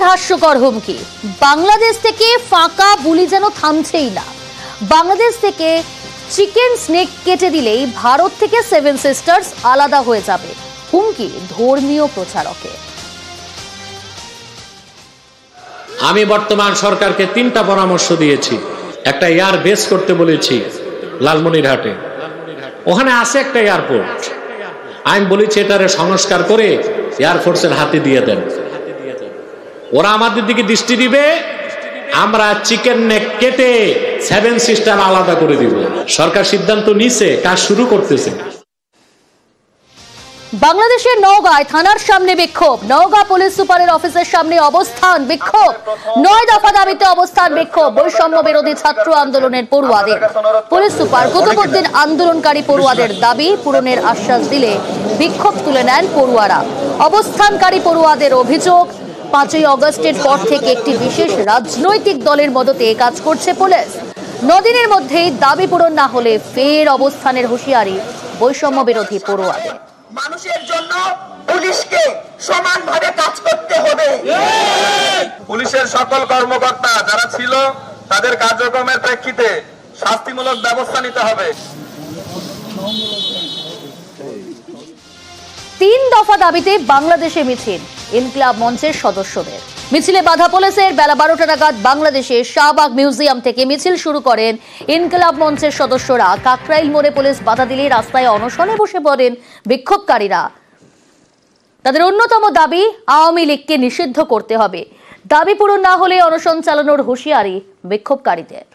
হাস্যকর হুমকি। বাংলাদেশ থেকে ফাঁকা বুলি যেন থামছেই না। বাংলাদেশ থেকে চিকেন স্নেক কেটে দিলেই ভারত থেকে সেভেন সিস্টার্স আলাদা হয়ে যাবে, হুমকি ধর্মীয় প্রচারকে। আমি বর্তমান সরকারকে 3টা পরামর্শ দিয়েছি। একটা এয়ার বেস করতে বলেছি লালমনিরহাটে, ওখানে আছে একটা এয়ারপোর্ট। আমি বলেছি এটারে সংস্কার করে এয়ারফোর্সের হাতে দিয়ে দেন, ওরা আমাদের দিকে দৃষ্টি দিবে, আমরা চিকেন নেক কেটে সেভেন সিস্টার আলাদা করে দিব। সরকার সিদ্ধান্ত নিছে, কাজ শুরু করতেছে। বাংলাদেশের নওগাঁয় থানার সামনে বিক্ষোভ, নওগাঁ পুলিশ সুপারের অফিসের সামনে অবস্থান বিক্ষোভ, 9 দফা দাবিতে অবস্থান বিক্ষোভ। বৈষম্য বিরোধী ছাত্র আন্দোলনের পড়ুয়াদের পুলিশ সুপার কুতুবউদ্দিন আন্দোলনকারী পড়ুয়াদের দাবি পূরণের আশ্বাস দিলে বিক্ষোভ তুলে নেন পড়ুয়ারা। অবস্থানকারী পড়ুয়াদের অভিযোগ, 5ই আগস্টের পর থেকে একটি বিশেষ রাজনৈতিক দলের মদতে কাজ করছে পুলিশ। 9 দিনের মধ্যেই দাবি পূরণ না হলে ফের অবস্থানের হুঁশিয়ারি বৈষম্য বিরোধী পড়ুয়াদের। মানুষের জন্য পুলিশকে সমানভাবে কাজ করতে হবে। পুলিশের সকল কর্মকর্তা যারা ছিল তাদের কার্যক্রমের প্রেক্ষিতে শাস্তিমূলক ব্যবস্থা নিতে হবে। 3 দফা দাবিতে বাংলাদেশে মিছিল, ইনকিলাব মঞ্চের সদস্যদের। মিছিলে বাধা পুলিশের। বেলা 12টা নাগাদ বাংলাদেশে শাহবাগ মিউজিয়াম থেকে মিছিল শুরু করেন ইনকিলাব মঞ্চের সদস্যরা। কাকরাইল মোড়ে পুলিশ বাধা দিলে রাস্তায় অনশনে বসে পড়েন বিক্ষোভকারীরা। তাদের অন্যতম দাবি আওয়ামী লীগকে নিষিদ্ধ করতে হবে। দাবি পূরণ না হলে অনশন চালানোর হুঁশিয়ারি বিক্ষোভকারীদের।